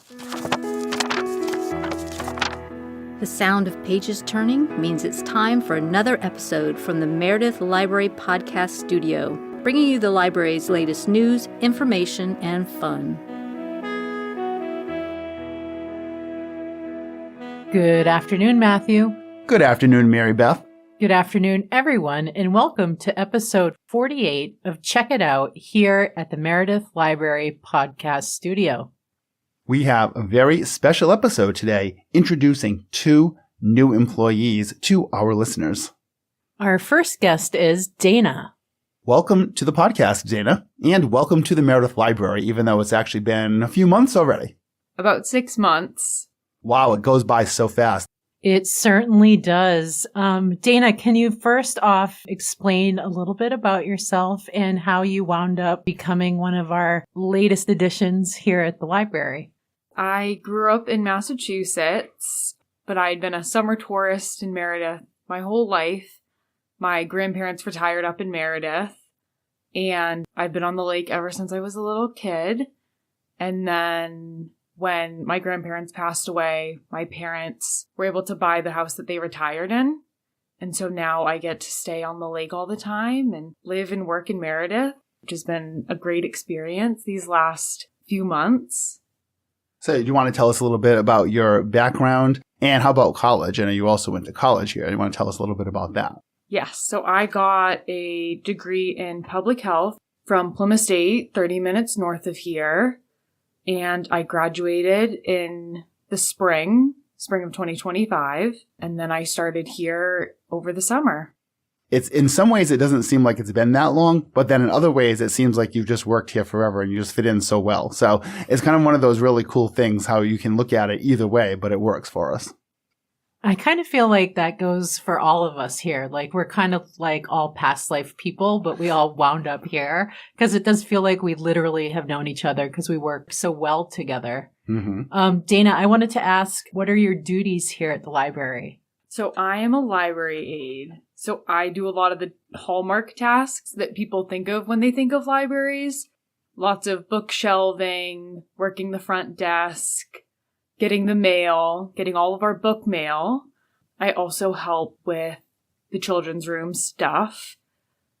The sound of pages turning means it's time for another episode from the Meredith Library podcast studio, bringing you the library's latest news, information, and fun. Good afternoon, Matthew. Good afternoon, MaryBeth. Good afternoon, everyone, and welcome to episode 48 of Check It Out here at the Meredith Library podcast studio. We have a very special episode today introducing two new employees to our listeners. Our first guest is Dana. Welcome to the podcast, Dana, and welcome to the Meredith Library, even though it's actually been a few months already. About 6 months. Wow, it goes by so fast. It certainly does. Dana, can you first off explain a little bit about yourself and how you wound up becoming one of our latest additions here at the library? I grew up in Massachusetts, but I'd been a summer tourist in Meredith my whole life. My grandparents retired up in Meredith, and I've been on the lake ever since I was a little kid. And then when my grandparents passed away, my parents were able to buy the house that they retired in. And so now I get to stay on the lake all the time and live and work in Meredith, which has been a great experience these last few months. So do you want to tell us a little bit about your background and how about college? I know you also went to college here. You want to tell us a little bit about that? Yes. So I got a degree in public health from Plymouth State, 30 minutes north of here. And I graduated in the spring of 2025. And then I started here over the summer. It's in some ways, it doesn't seem like it's been that long, but then in other ways, it seems like you've just worked here forever and you just fit in so well. So it's kind of one of those really cool things, how you can look at it either way, but it works for us. I kind of feel like that goes for all of us here. Like we're kind of like all past life people, but we all wound up here because it does feel like we literally have known each other because we work so well together. Mm-hmm. Dana, I wanted to ask, what are your duties here at the library? So I am a library aide. So I do a lot of the hallmark tasks that people think of when they think of libraries. Lots of book shelving, working the front desk, getting the mail, getting all of our book mail. I also help with the children's room stuff.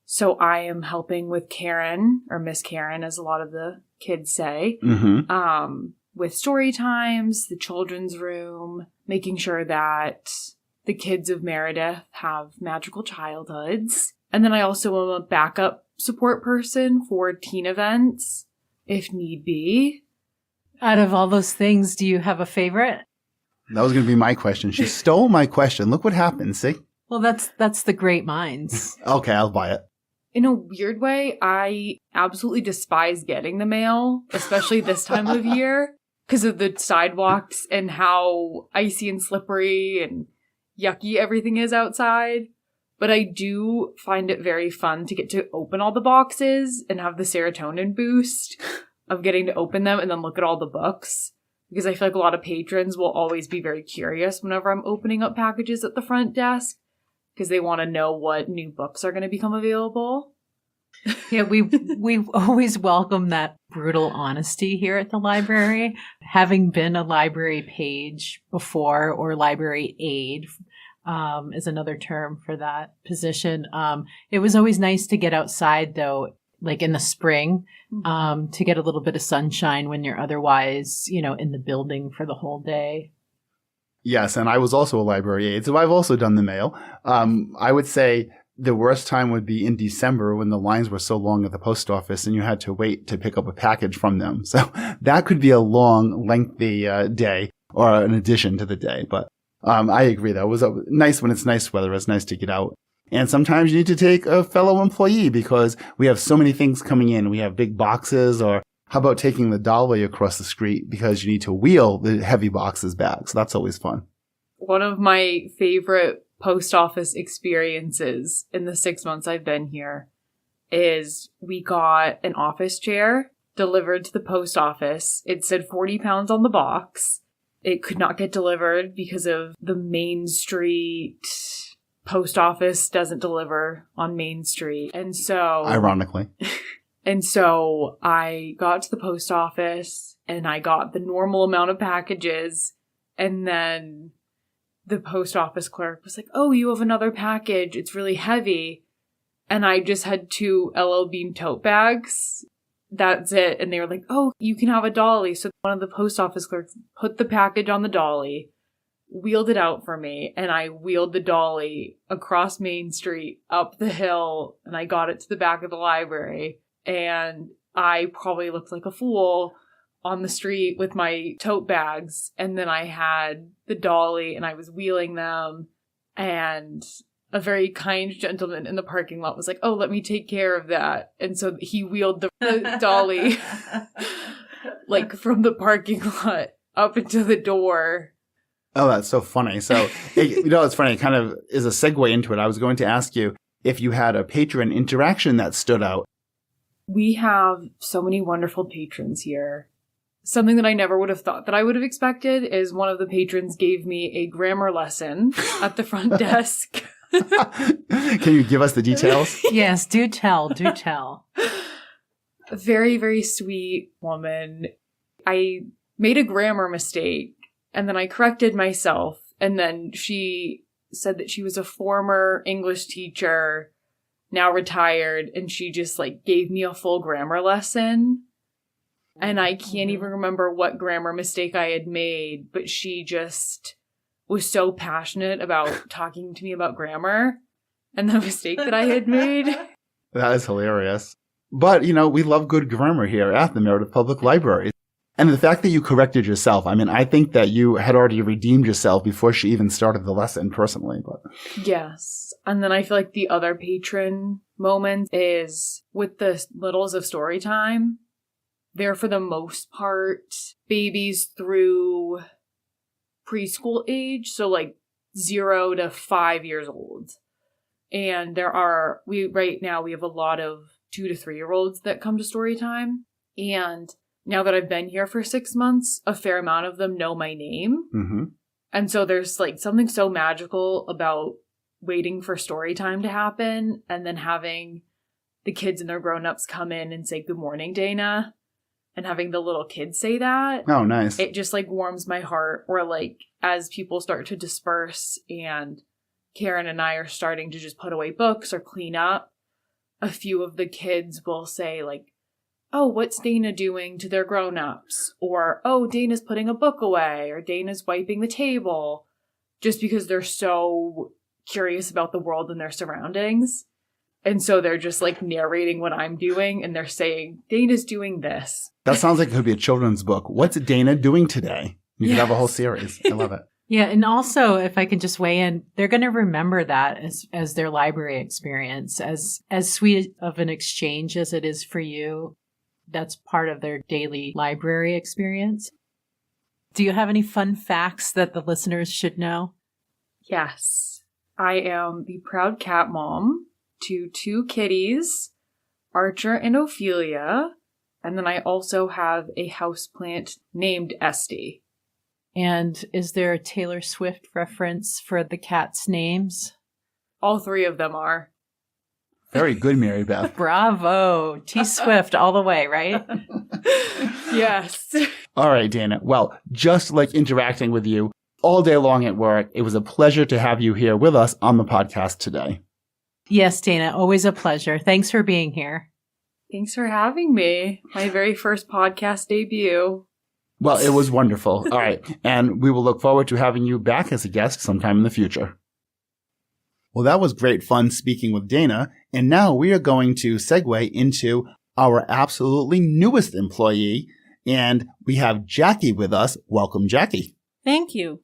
So I am helping with Karen, or Miss Karen, as a lot of the kids say, with story times, the children's room, making sure that the kids of Meredith have magical childhoods. And then I also am a backup support person for teen events, if need be. Out of all those things, do you have a favorite? That was going to be my question. She stole my question. Look what happened, see? Well, that's the great minds. Okay, I'll buy it. In a weird way, I absolutely despise getting the mail, especially this time of year, because of the sidewalks and how icy and slippery and yucky everything is outside. But I do find it very fun to get to open all the boxes and have the serotonin boost of getting to open them and then look at all the books. Because I feel like a lot of patrons will always be very curious whenever I'm opening up packages at the front desk because they want to know what new books are going to become available. Yeah, we always welcome that brutal honesty here at the library. Having been a library page before, or library aide is another term for that position. It was always nice to get outside, though, like in the spring, to get a little bit of sunshine when you're otherwise, in the building for the whole day. Yes, and I was also a library aide, so I've also done the mail. I would say the worst time would be in December when the lines were so long at the post office and you had to wait to pick up a package from them. So that could be a long, lengthy day or an addition to the day. But I agree, though. It was nice when it's nice weather. It's nice to get out. And sometimes you need to take a fellow employee because we have so many things coming in. We have big boxes, or how about taking the dolly across the street because you need to wheel the heavy boxes back. So that's always fun. One of my favorite post office experiences in the 6 months I've been here is we got an office chair delivered to the post office. It said 40 pounds on the box. It could not get delivered because of the Main Street post office doesn't deliver on Main Street. And so... Ironically. And so I got to the post office and I got the normal amount of packages. And then the post office clerk was like, oh, you have another package. It's really heavy. And I just had 2 LL Bean tote bags. That's it. And they were like, oh, you can have a dolly. So one of the post office clerks put the package on the dolly, wheeled it out for me, and I wheeled the dolly across Main Street, up the hill, and I got it to the back of the library. And I probably looked like a fool on the street with my tote bags. And then I had the dolly and I was wheeling them, and a very kind gentleman in the parking lot was like, oh, let me take care of that. And so he wheeled the dolly like from the parking lot up into the door. Oh, that's so funny. So, it's funny. It kind of is a segue into it. I was going to ask you if you had a patron interaction that stood out. We have so many wonderful patrons here. Something that I never would have thought that I would have expected is one of the patrons gave me a grammar lesson at the front desk. Can you give us the details? Yes, do tell. A very, very sweet woman. I made a grammar mistake and then I corrected myself. And then she said that she was a former English teacher, now retired, and she just gave me a full grammar lesson. And I can't even remember what grammar mistake I had made, but she just was so passionate about talking to me about grammar and the mistake that I had made. That is hilarious. But, we love good grammar here at the Meredith Public Library. And the fact that you corrected yourself, I think that you had already redeemed yourself before she even started the lesson personally. But yes. And then I feel like the other patron moment is with the littles of Storytime. They're, for the most part, babies through preschool age, so 0 to 5 years old. And right now we have a lot of 2 to 3-year-olds that come to Storytime. And now that I've been here for 6 months, a fair amount of them know my name. Mm-hmm. And so there's something so magical about waiting for Storytime to happen and then having the kids and their grown-ups come in and say, good morning, Dana. And having the little kids say that. Oh, nice. It just warms my heart. Or as people start to disperse and Karen and I are starting to just put away books or clean up, a few of the kids will say oh, what's Dana doing to their grown-ups? Or, oh, Dana's putting a book away, or Dana's wiping the table. Just because they're so curious about the world and their surroundings. And so they're just narrating what I'm doing, and they're saying, Dana's doing this. That sounds like it could be a children's book. What's Dana doing today? You could have a whole series. I love it. Yeah, and also, if I can just weigh in, they're going to remember that as their library experience, as sweet of an exchange as it is for you. That's part of their daily library experience. Do you have any fun facts that the listeners should know? Yes. I am the proud cat mom to 2 kitties, Archer and Ophelia. And then I also have a houseplant named Esty. And is there a Taylor Swift reference for the cats' names? All 3 of them are. Very good, MaryBeth. Bravo. T Swift all the way, right? Yes. All right, Dana. Well, just like interacting with you all day long at work, it was a pleasure to have you here with us on the podcast today. Yes, Dana. Always a pleasure. Thanks for being here. Thanks for having me. My very first podcast debut. Well, it was wonderful. All right. And we will look forward to having you back as a guest sometime in the future. Well, that was great fun speaking with Dana. And now we are going to segue into our absolutely newest employee. And we have Jackye with us. Welcome, Jackye. Thank you.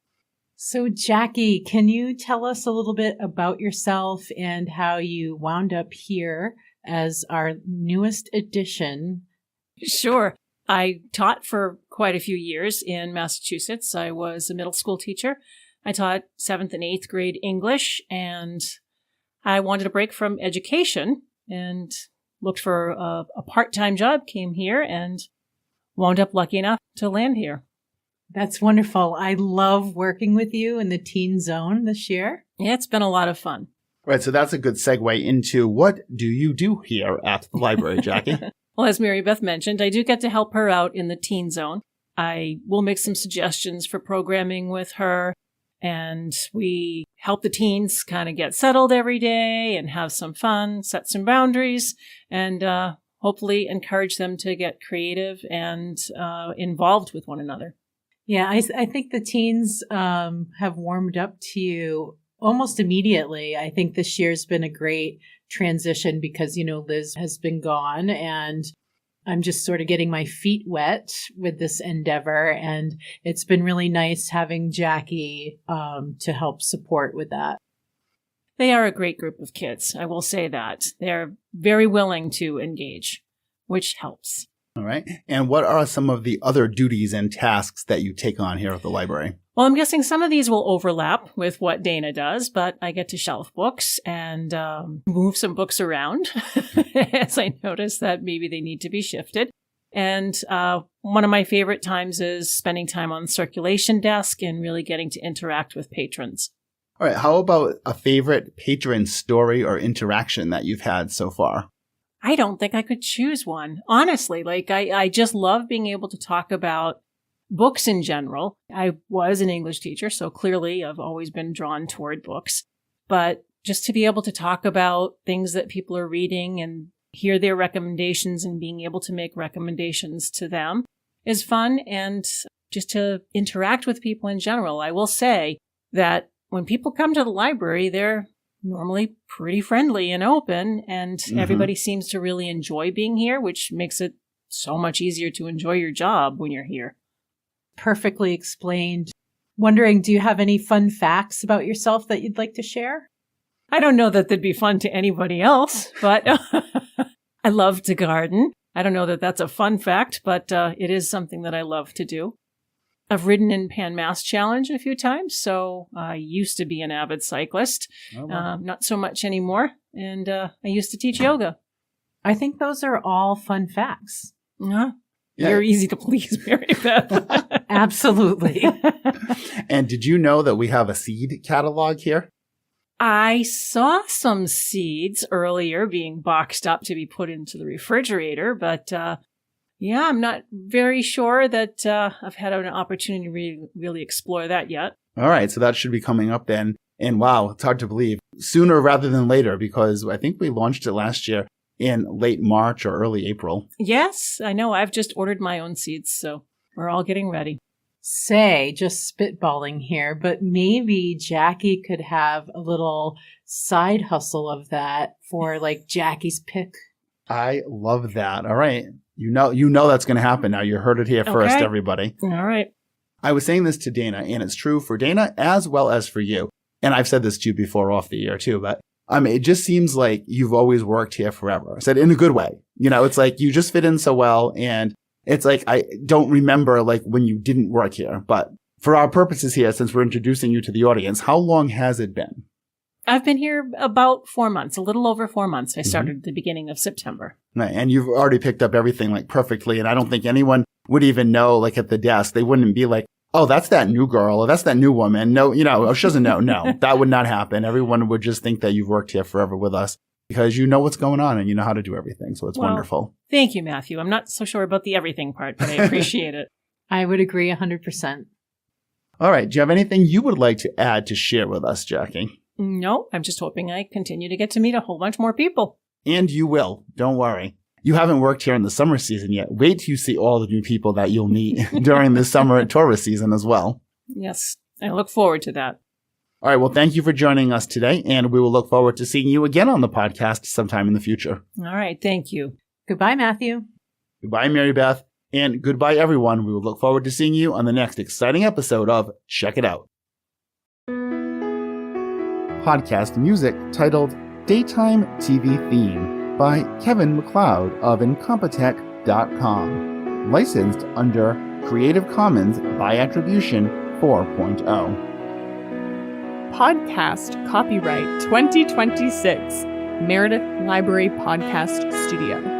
So, Jackye, can you tell us a little bit about yourself and how you wound up here as our newest addition? Sure. I taught for quite a few years in Massachusetts. I was a middle school teacher. I taught 7th and 8th grade English, and I wanted a break from education and looked for a part-time job, came here, and wound up lucky enough to land here. That's wonderful. I love working with you in the teen zone this year. Yeah, it's been a lot of fun. Right. So that's a good segue into what do you do here at the library, Jackye? Well, as MaryBeth mentioned, I do get to help her out in the teen zone. I will make some suggestions for programming with her. And we help the teens kind of get settled every day and have some fun, set some boundaries, and hopefully encourage them to get creative and involved with one another. Yeah, I think the teens have warmed up to you almost immediately. I think this year's been a great transition because, Liz has been gone and I'm just sort of getting my feet wet with this endeavor. And it's been really nice having Jackye to help support with that. They are a great group of kids. I will say that. They're very willing to engage, which helps. All right. And what are some of the other duties and tasks that you take on here at the library? Well, I'm guessing some of these will overlap with what Dana does, but I get to shelf books and move some books around as I notice that maybe they need to be shifted. And one of my favorite times is spending time on the circulation desk and really getting to interact with patrons. All right. How about a favorite patron story or interaction that you've had so far? I don't think I could choose one. Honestly, I just love being able to talk about books in general. I was an English teacher, so clearly I've always been drawn toward books. But just to be able to talk about things that people are reading and hear their recommendations and being able to make recommendations to them is fun. And just to interact with people in general. I will say that when people come to the library, they're normally pretty friendly and open, and everybody seems to really enjoy being here, which makes it so much easier to enjoy your job when you're here. Perfectly explained. Wondering, do you have any fun facts about yourself that you'd like to share? I don't know that they'd be fun to anybody else, but I love to garden. I don't know that that's a fun fact, but it is something that I love to do. I've ridden in Pan Mass Challenge a few times, so I used to be an avid cyclist. Oh, wow. Not so much anymore, and I used to teach yoga. I think those are all fun facts. Yeah. Yeah. You're easy to please, MaryBeth. Absolutely. And did you know that we have a seed catalog here? I saw some seeds earlier being boxed up to be put into the refrigerator, but yeah, I'm not very sure that I've had an opportunity to really explore that yet. All right. So that should be coming up then. And wow, it's hard to believe. Sooner rather than later, because I think we launched it last year in late March or early April. Yes, I know. I've just ordered my own seeds, so we're all getting ready. Just spitballing here, but maybe Jackye could have a little side hustle of that for like Jackie's pick. I love that. All right. You know that's going to happen now. You heard it here first, everybody. All right. I was saying this to Dana, and it's true for Dana as well as for you. And I've said this to you before off the air too, but it just seems like you've always worked here forever. I said in a good way. It's like you just fit in so well. And it's like I don't remember like when you didn't work here. But for our purposes here, since we're introducing you to the audience, how long has it been? I've been here about 4 months, a little over 4 months. I started at the beginning of September. Right. And you've already picked up everything like perfectly. And I don't think anyone would even know, like at the desk, they wouldn't be like, oh, that's that new girl or that's that new woman. No, oh, she doesn't know. No, that would not happen. Everyone would just think that you've worked here forever with us because you know what's going on and you know how to do everything. So it's wonderful. Thank you, Matthew. I'm not so sure about the everything part, but I appreciate it. I would agree 100%. All right. Do you have anything you would like to add to share with us, Jackye? No, I'm just hoping I continue to get to meet a whole bunch more people. And you will. Don't worry. You haven't worked here in the summer season yet. Wait till you see all the new people that you'll meet during the summer tourist season as well. Yes, I look forward to that. All right. Well, thank you for joining us today, and we will look forward to seeing you again on the podcast sometime in the future. All right. Thank you. Goodbye, Matthew. Goodbye, MaryBeth. And goodbye, everyone. We will look forward to seeing you on the next exciting episode of Check It Out. Podcast music titled Daytime TV Theme by Kevin MacLeod of Incompetech.com. Licensed under Creative Commons by Attribution 4.0. Podcast copyright 2026, Meredith Library Podcast Studio.